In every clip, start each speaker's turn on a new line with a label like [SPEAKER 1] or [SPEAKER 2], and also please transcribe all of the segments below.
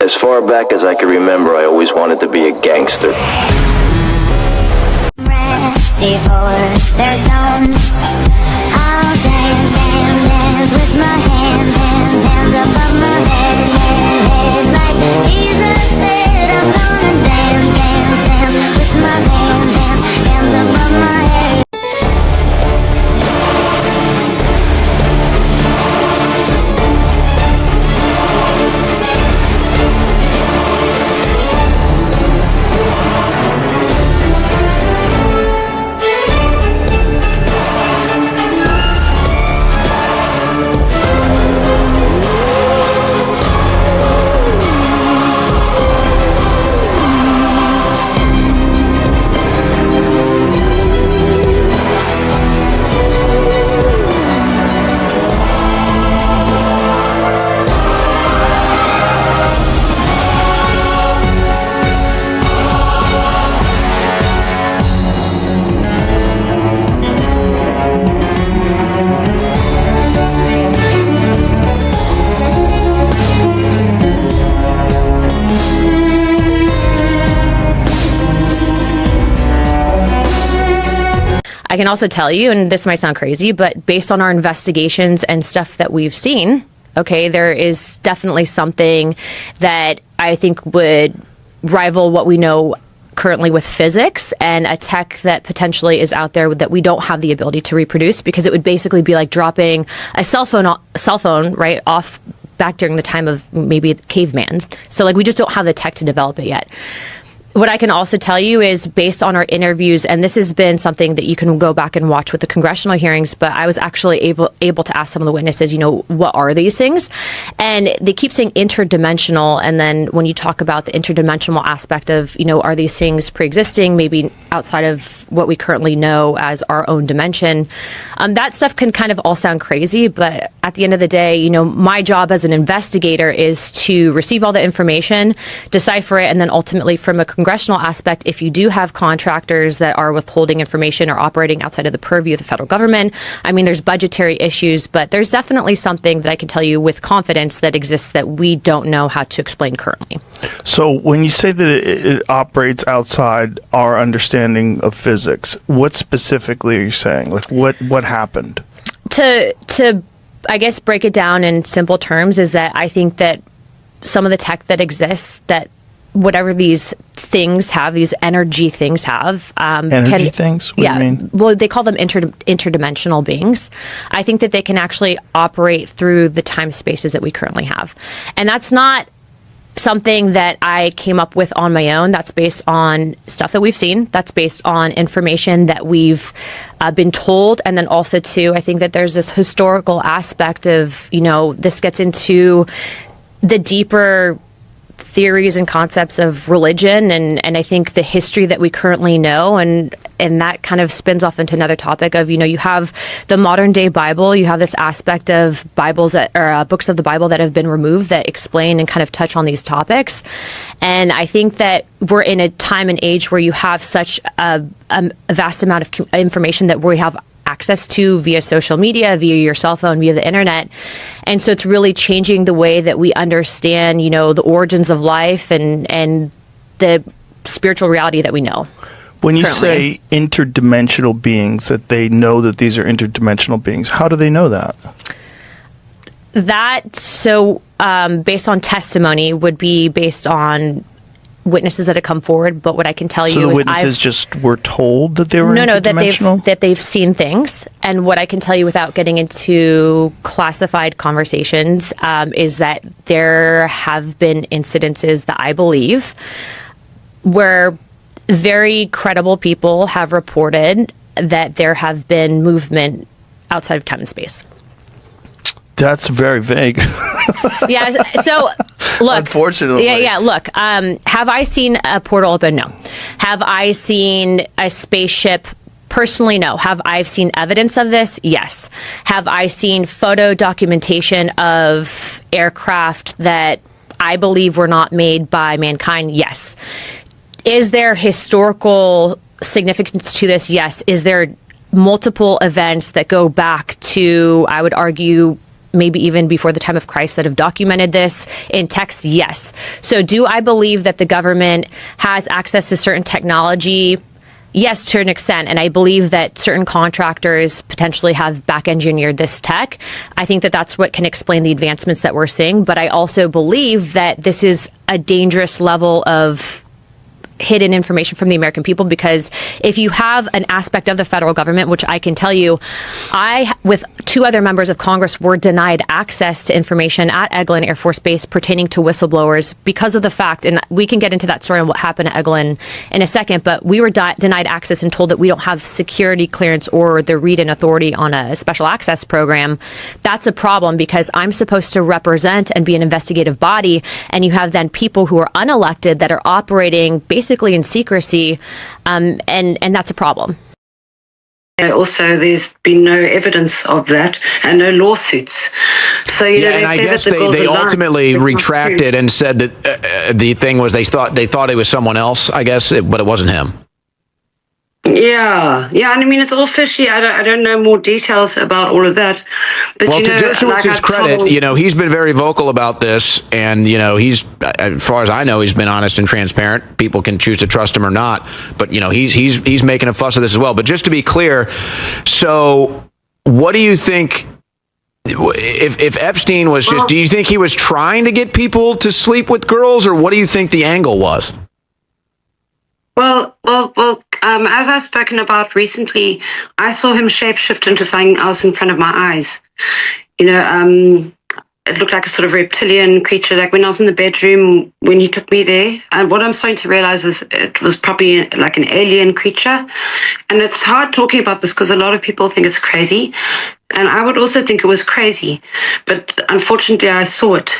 [SPEAKER 1] As far back as I can remember, I always wanted to be a gangster.
[SPEAKER 2] Ready for their songs. I'll dance, dance, dance with my hands, hands, hands above my head, head, head. Like Jesus said, I'm gonna dance, dance, dance with my hands, hands, hands above my head.
[SPEAKER 3] I can also tell you, and this might sound crazy, but based on our investigations and stuff that we've seen, okay, there is definitely something that I think would rival what we know currently with physics, and a tech that potentially is out there that we don't have the ability to reproduce, because it would basically be like dropping a cell phone right off back during the time of maybe caveman. So like we just don't have the tech to develop it yet. What I can also tell you is, based on our interviews, and this has been something that you can go back and watch with the congressional hearings, but I was actually able to ask some of the witnesses, you know, what are these things? And they keep saying interdimensional. And then when you talk about the interdimensional aspect of, you know, are these things pre-existing, maybe outside of what we currently know as our own dimension? That stuff can kind of all sound crazy, but at the end of the day, you know, my job as an investigator is to receive all the information, decipher it, and then ultimately from a congressional aspect, if you do have contractors that are withholding information or operating outside of the purview of the federal government, I mean, there's budgetary issues, but there's definitely something that I can tell you with confidence that exists that we don't know how to explain currently.
[SPEAKER 4] So when you say that it operates outside our understanding of physics, what specifically are you saying? Like what happened?
[SPEAKER 3] To I guess break it down in simple terms is that I think that some of the tech that exists, that whatever these things have, these energy things have.
[SPEAKER 4] Energy things? What do you mean?
[SPEAKER 3] Well, they call them interdimensional beings. I think that they can actually operate through the time spaces that we currently have. And that's not something that I came up with on my own. That's based on stuff that we've seen. That's based on information that we've been told. And then also, too, I think that there's this historical aspect of, you know, this gets into the deeper theories and concepts of religion, and I think the history that we currently know, and that kind of spins off into another topic of, you know, you have the modern day Bible, you have this aspect of Bibles that, or books of the Bible that have been removed that explain and kind of touch on these topics. And I think that we're in a time and age where you have such a vast amount of information that we have access to via social media, via your cell phone, via the internet. And so it's really changing the way that we understand, you know, the origins of life and the spiritual reality that we know.
[SPEAKER 4] When you say interdimensional beings, that they know that these are interdimensional beings, how do they know that?
[SPEAKER 3] Based on testimony, would be based on witnesses that have come forward, but what I can tell you is
[SPEAKER 4] the witnesses just were told that they were interdimensional?
[SPEAKER 3] that they've seen things. And what I can tell you without getting into classified conversations is that there have been incidences that I believe where very credible people have reported that there have been movement outside of time and space.
[SPEAKER 4] That's very vague.
[SPEAKER 3] Yeah. So, look.
[SPEAKER 4] Unfortunately.
[SPEAKER 3] Yeah. Look. Have I seen a portal open? No. Have I seen a spaceship? Personally, no. Have I seen evidence of this? Yes. Have I seen photo documentation of aircraft that I believe were not made by mankind? Yes. Is there historical significance to this? Yes. Is there multiple events that go back to, I would argue, maybe even before the time of Christ, that have documented this in text? Yes. So do I believe that the government has access to certain technology? Yes, to an extent. And I believe that certain contractors potentially have back engineered this tech. I think that that's what can explain the advancements that we're seeing. But I also believe that this is a dangerous level of hidden information from the American people, because if you have an aspect of the federal government, which I can tell you, I, with 2 other members of Congress, were denied access to information at Eglin Air Force Base pertaining to whistleblowers because of the fact, and we can get into that story and what happened at Eglin in a second, but we were denied access and told that we don't have security clearance or the read-in authority on a special access program. That's a problem, because I'm supposed to represent and be an investigative body, and you have then people who are unelected that are operating basically in secrecy, and that's a problem.
[SPEAKER 5] Also, there's been no evidence of that and no lawsuits. So, you know,
[SPEAKER 6] and I guess they ultimately retracted and said that the thing was they thought it was someone else, I guess, but it wasn't him.
[SPEAKER 5] Yeah, and I mean, it's all fishy. I don't know more details about all of that. But,
[SPEAKER 6] well,
[SPEAKER 5] you know,
[SPEAKER 6] to Dershowitz's
[SPEAKER 5] like
[SPEAKER 6] credit, you know, he's been very vocal about this, and, you know, he's, as far as I know, he's been honest and transparent. People can choose to trust him or not, but, you know, he's making a fuss of this as well. But just to be clear, so what do you think? If Epstein was just, do you think he was trying to get people to sleep with girls, or what do you think the angle was?
[SPEAKER 5] Well, as I've spoken about recently, I saw him shapeshift into something else in front of my eyes. You know, it looked like a sort of reptilian creature, like when I was in the bedroom when he took me there. And what I'm starting to realize is it was probably like an alien creature. And it's hard talking about this because a lot of people think it's crazy. And I would also think it was crazy. But unfortunately, I saw it.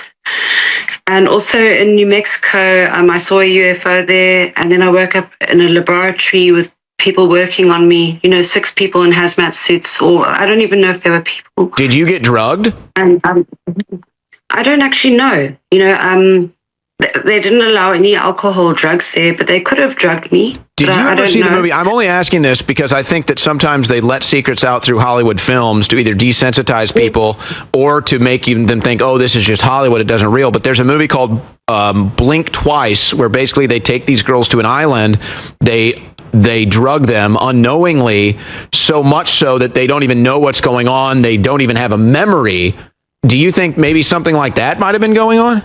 [SPEAKER 5] And also in New Mexico, I saw a UFO there, and then I woke up in a laboratory with people working on me, you know, 6 people in hazmat suits, or I don't even know if they were people.
[SPEAKER 6] Did you get drugged?
[SPEAKER 5] And I don't actually know. You know, they didn't allow any alcohol or drugs there, but they could have drugged me.
[SPEAKER 6] Did you ever see the movie? I'm only asking this because I think that sometimes they let secrets out through Hollywood films to either desensitize people or to make them think, oh, this is just Hollywood, it doesn't real. But there's a movie called Blink Twice, where basically they take these girls to an island, they drug them unknowingly, so much so that they don't even know what's going on, they don't even have a memory. Do you think maybe something like that might have been going on?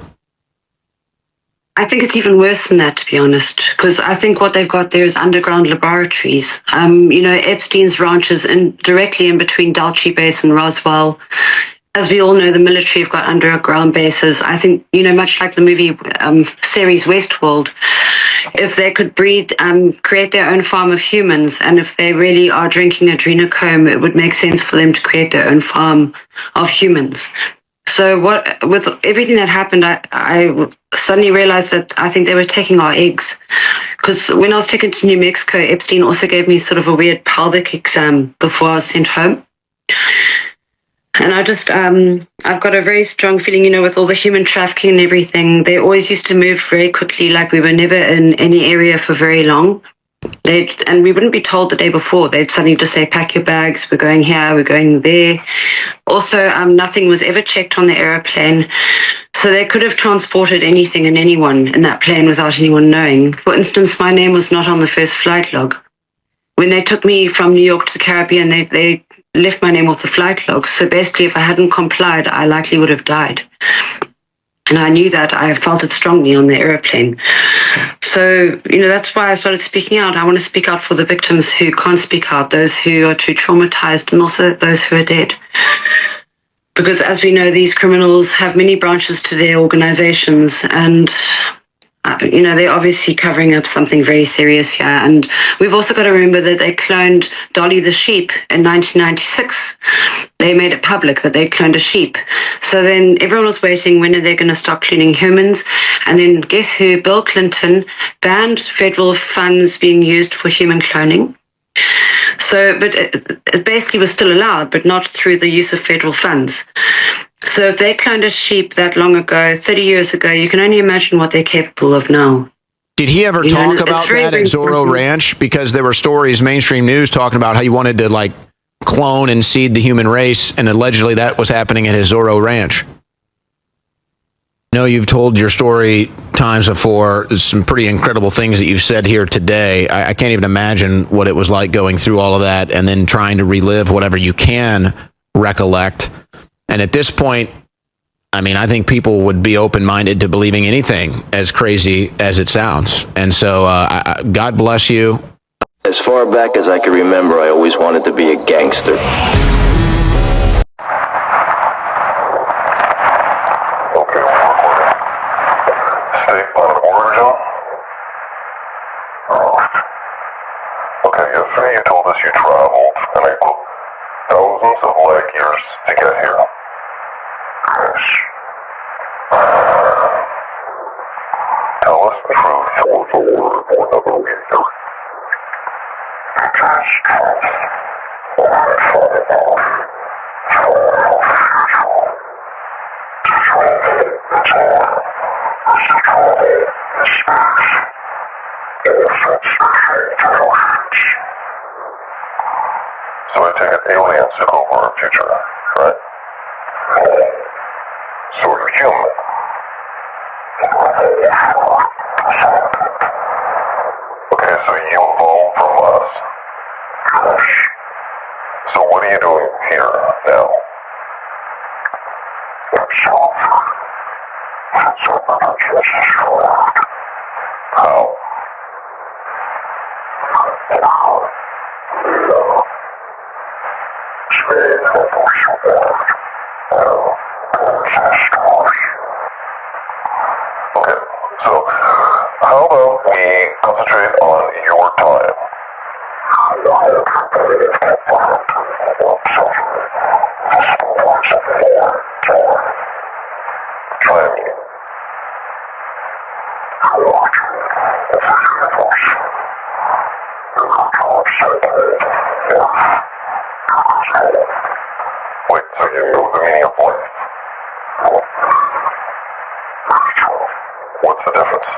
[SPEAKER 5] I think it's even worse than that, to be honest, because I think what they've got there is underground laboratories. You know, Epstein's ranch is directly in between Dulce Base and Roswell. As we all know, the military have got underground bases. I think, you know, much like the movie series Westworld, if they could breed, create their own farm of humans, and if they really are drinking adrenochrome, it would make sense for them to create their own farm of humans. So with everything that happened, I suddenly realized that I think they were taking our eggs. Because when I was taken to New Mexico, Epstein also gave me sort of a weird pelvic exam before I was sent home. And I just, I've got a very strong feeling, you know, with all the human trafficking and everything, they always used to move very quickly, like we were never in any area for very long. And we wouldn't be told the day before. They'd suddenly just say, pack your bags, we're going here, we're going there. Also, nothing was ever checked on the airplane. So they could have transported anything and anyone in that plane without anyone knowing. For instance, my name was not on the first flight log. When they took me from New York to the Caribbean, they left my name off the flight log. So basically, if I hadn't complied, I likely would have died. And I knew that. I felt it strongly on the airplane. So, you know, that's why I started speaking out. I want to speak out for the victims who can't speak out, those who are too traumatized, and also those who are dead. Because as we know, these criminals have many branches to their organizations, and you know, they're obviously covering up something very serious here. And we've also got to remember that they cloned Dolly the sheep in 1996. They made it public that they cloned a sheep. So then everyone was waiting, when are they going to start cloning humans? And then guess who? Bill Clinton banned federal funds being used for human cloning. So, but it basically was still allowed, but not through the use of federal funds. So if they cloned a sheep that long ago, 30 years ago, you can only imagine what they're capable of now.
[SPEAKER 6] Did he ever talk about that at Zorro Ranch? Because there were stories, mainstream news, talking about how he wanted to, like, clone and seed the human race, and allegedly that was happening at his Zorro Ranch. I know you've told your story times before. There's some pretty incredible things that you've said here today. I can't even imagine what it was like going through all of that and then trying to relive whatever you can recollect. And at this point, I mean, I think people would be open-minded to believing anything as crazy as it sounds. And so God bless you.
[SPEAKER 1] As far back as I can remember, I always wanted to be a gangster.
[SPEAKER 7] Yesterday you told us you traveled, and I quote, thousands of light years to get here. Yes. Tell us the truth or the word or another reader. It is truth. Or I far off. Far off usual. To travel is hard. To travel is space. Elephants behave elephants. So I take it aliens took over our future, right? So you're human. Okay, so you evolved from us. So what are you doing here now? How? Okay, so how about we concentrate on your time? Try me. Wait, so you know the meaning of life? What's the difference?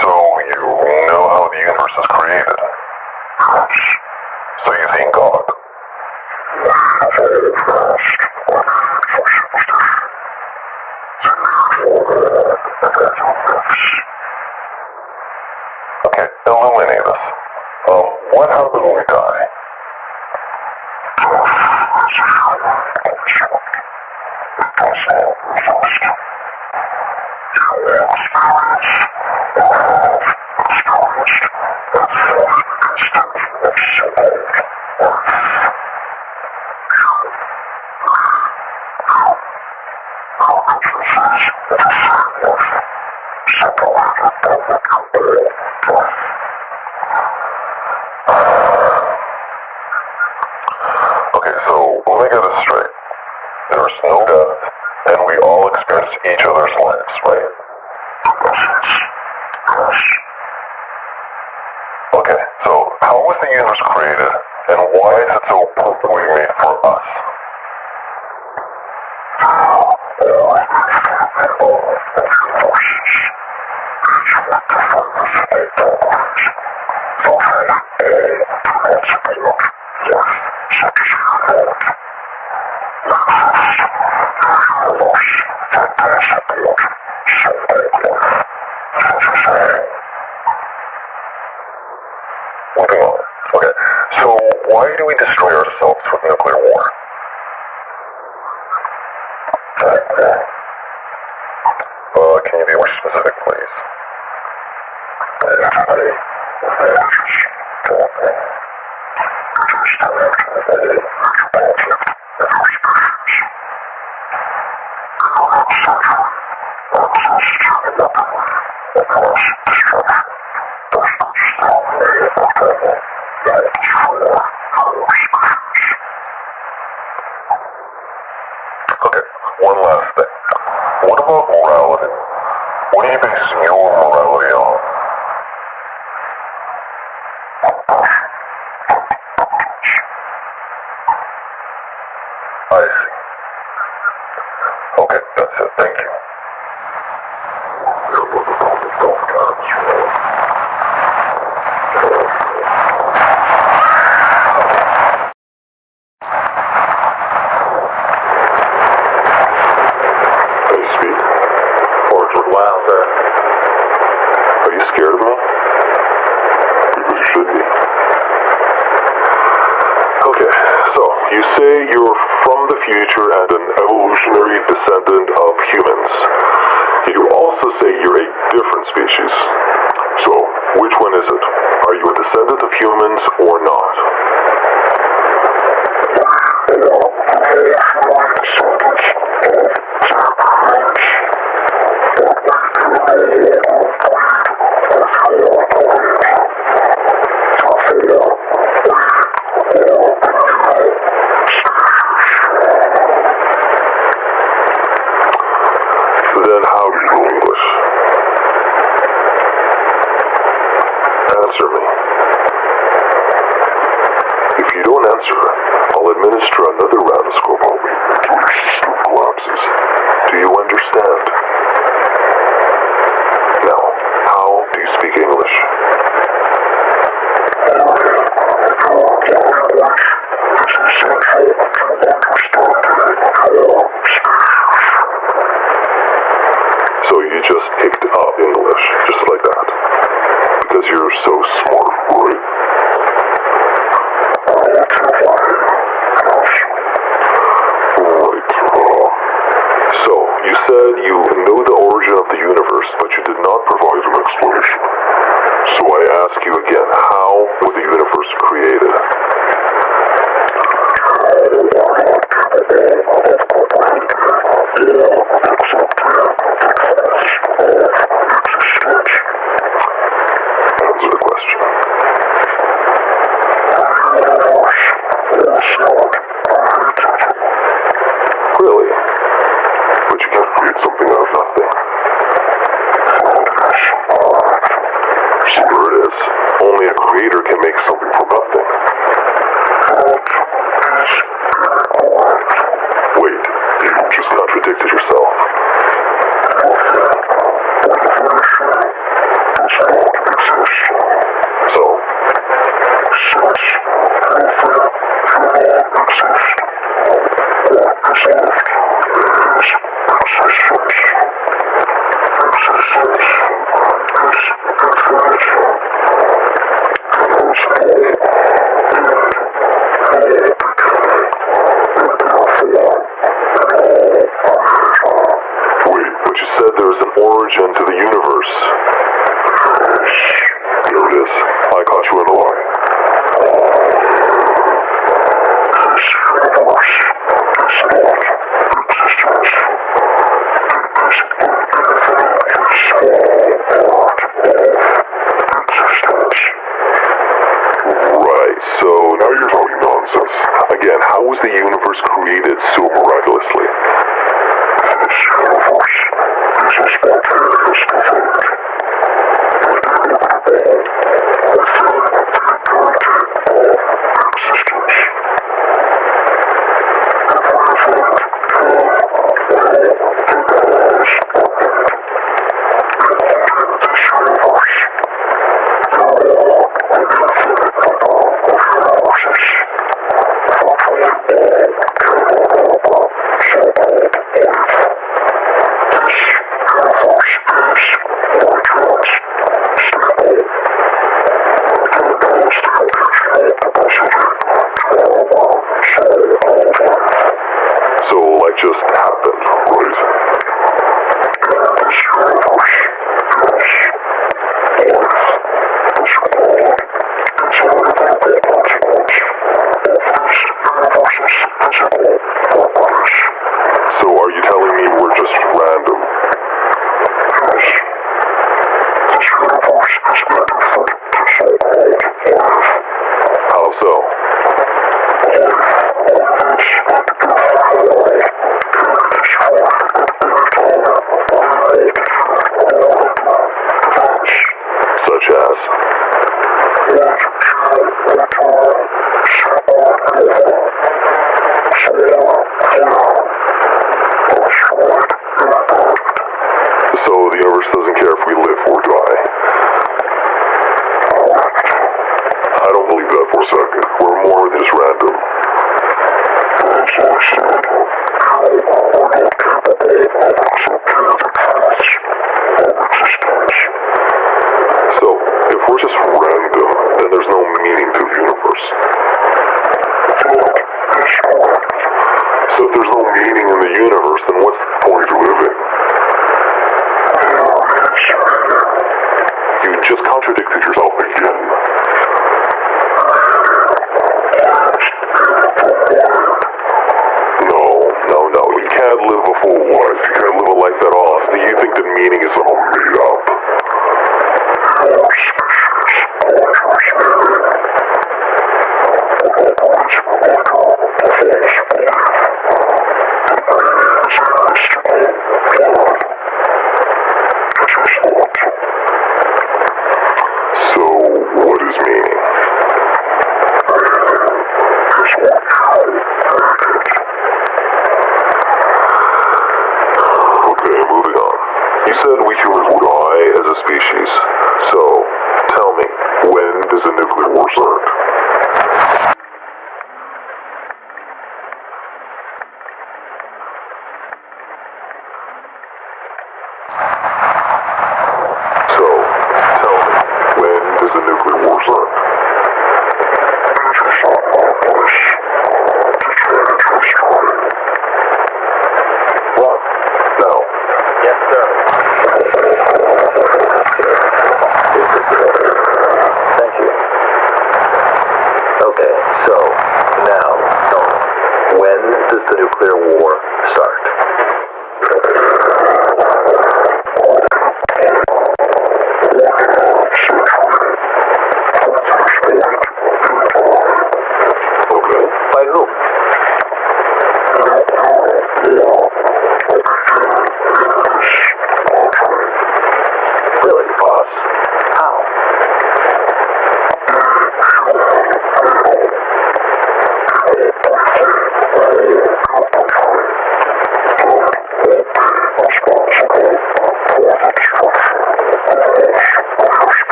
[SPEAKER 7] So you know how the universe is created? So you think God? Okay, illuminate us. What happens when we die? Okay, so let me get this straight. There's no death, and we all experience each other's lives, right? Okay, so how was the universe created, and why is it so perfectly made for us? Moving on. Okay, so why do we destroy ourselves with nuclear war? Can you be more specific, please? Okay, one last thing. What about morality? What are you basing your morality on? I see. Okay, that's it. Thank you. while, sir. Are you scared of me? You should be. Okay, so you say you're from the future and an evolutionary descendant of humans. You also say you're a different species. So, which one is it? Are you a descendant of humans or not? Then how do you know English? Answer me. If you don't answer, I'll administer another round of scopomy until your system collapses. Do you understand? Now, how do you speak English? So you just picked up English, just like that. Because you're so smart, right? Right. So, you said you know the origin of the universe, but you did not provide an explanation. So I ask you again, how was the universe created? Answer the question. Really? But you can't create something out of nothing. There it is. Only a creator can make something from nothing. Wait, you just contradicted yourself. So? Wait, but you said there was an origin to the universe. There it is. I caught you in a lie. Right, so now you're talking nonsense. Again, how was the universe created so miraculously? So, like, just happened, right? So, are you telling me we're just random? How so? Such as? So the universe doesn't care if we live or die. I don't believe that for a second. We're more than just random. meaning in the universe, then what's the point of living? You just contradicted yourself again. No. You can't live a full life. You can't live a life at all. So you think that meaning is all made up. So, what is meaning? Okay, moving on. You said we humans die as a species. So, tell me, when does the nuclear war start? So, tell me, when does the nuclear war start? What? Now. Yes, sir. Thank you. Okay, so, now, tell me, when does the nuclear war start? Okay, by whom? Really, boss? How?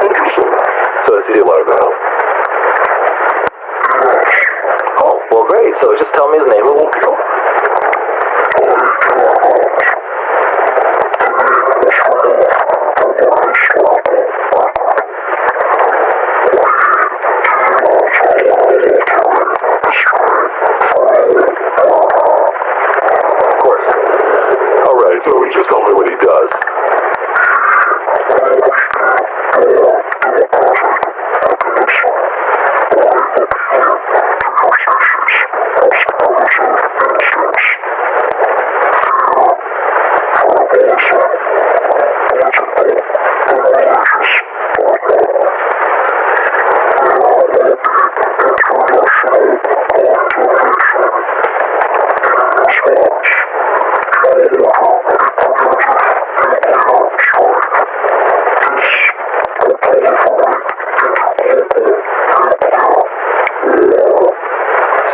[SPEAKER 7] Interesting. So does he let her know? Oh, well, great. So just tell me his name and we'll go. Of course. All right, so just tell me what he does.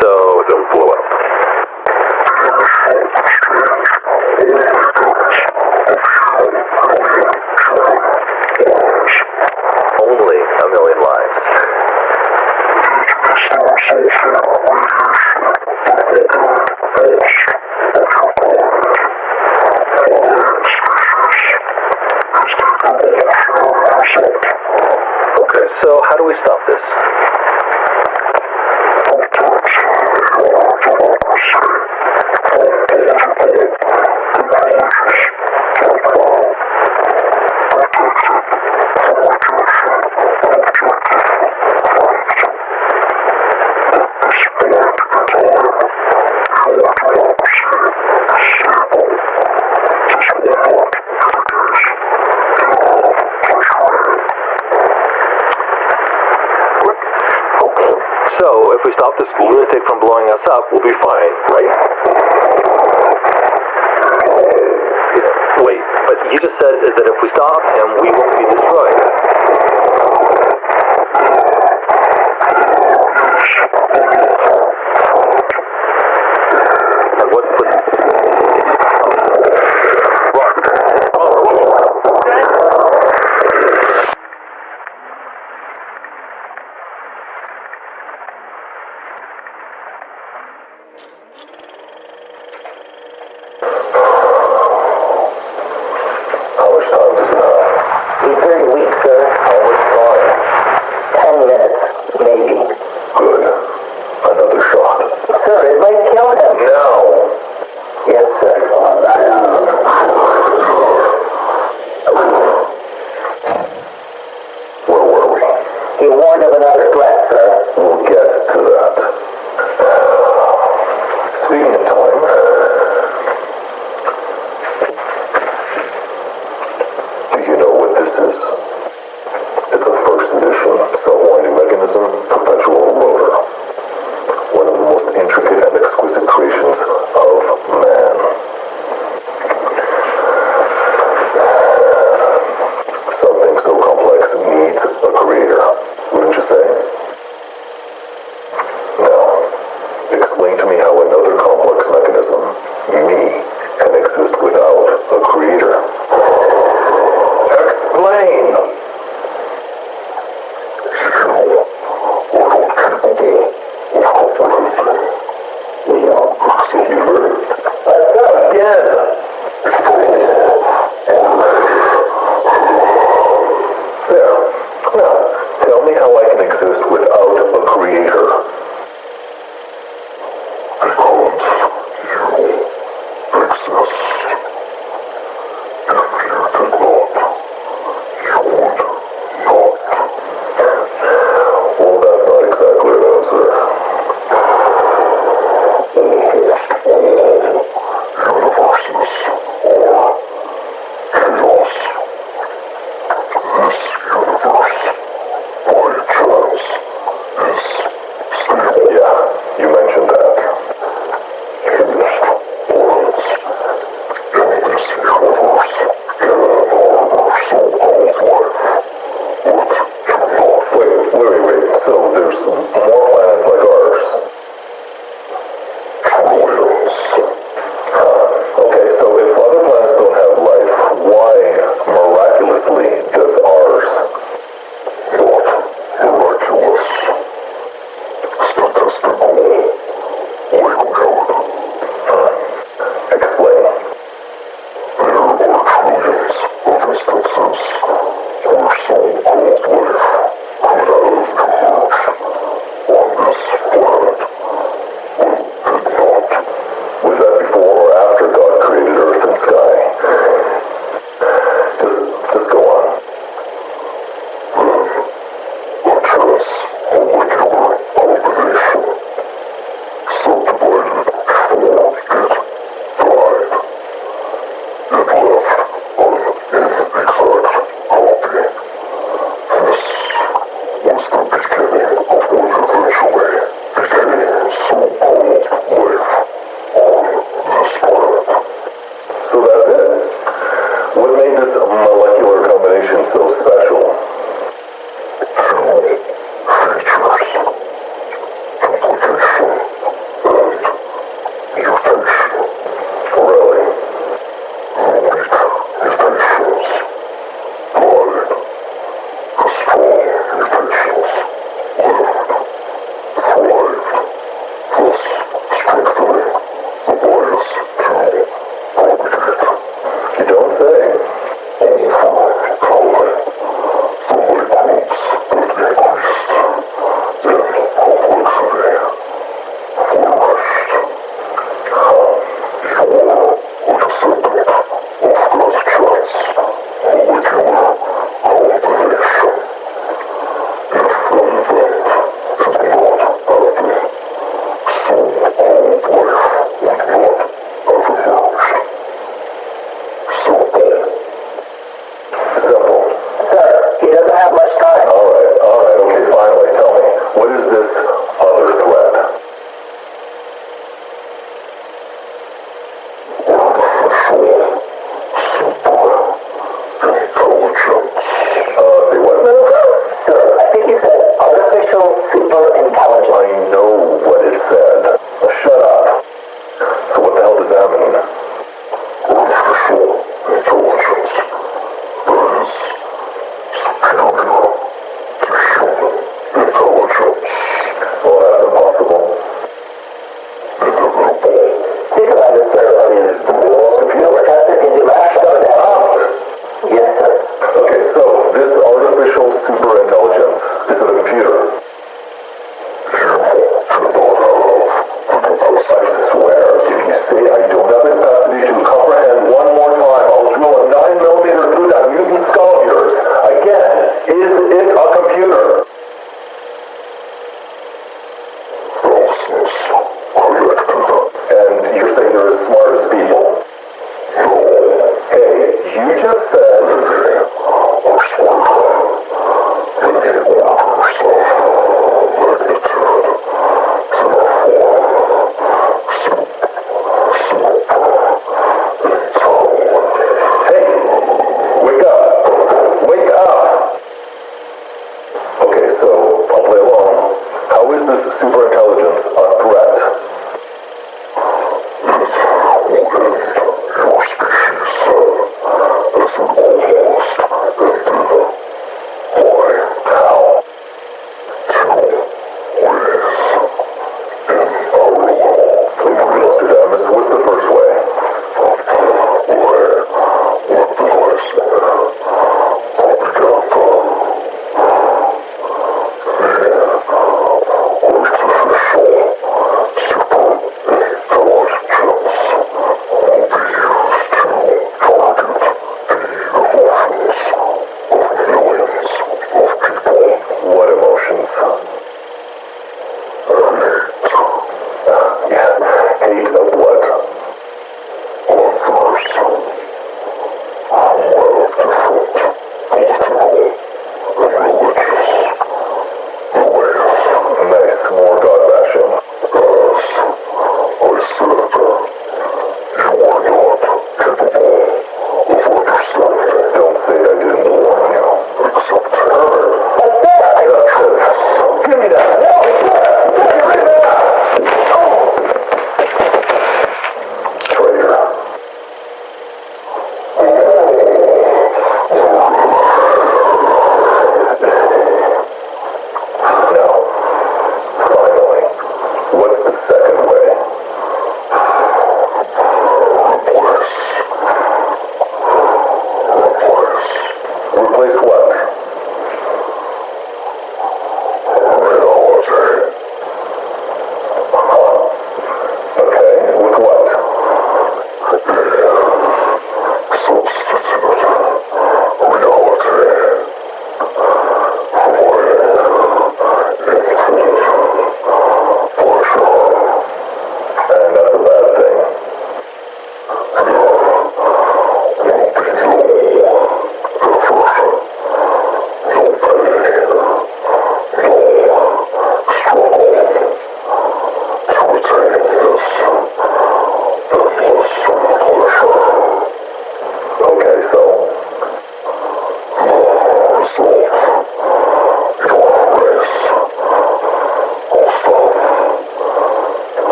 [SPEAKER 7] So don't blow up. Only a million lives. Okay, so how do we stop this? So, if we stop this lunatic from blowing us up, we'll be fine, right? Wait, but you just said that if we stop him, we won't be destroyed.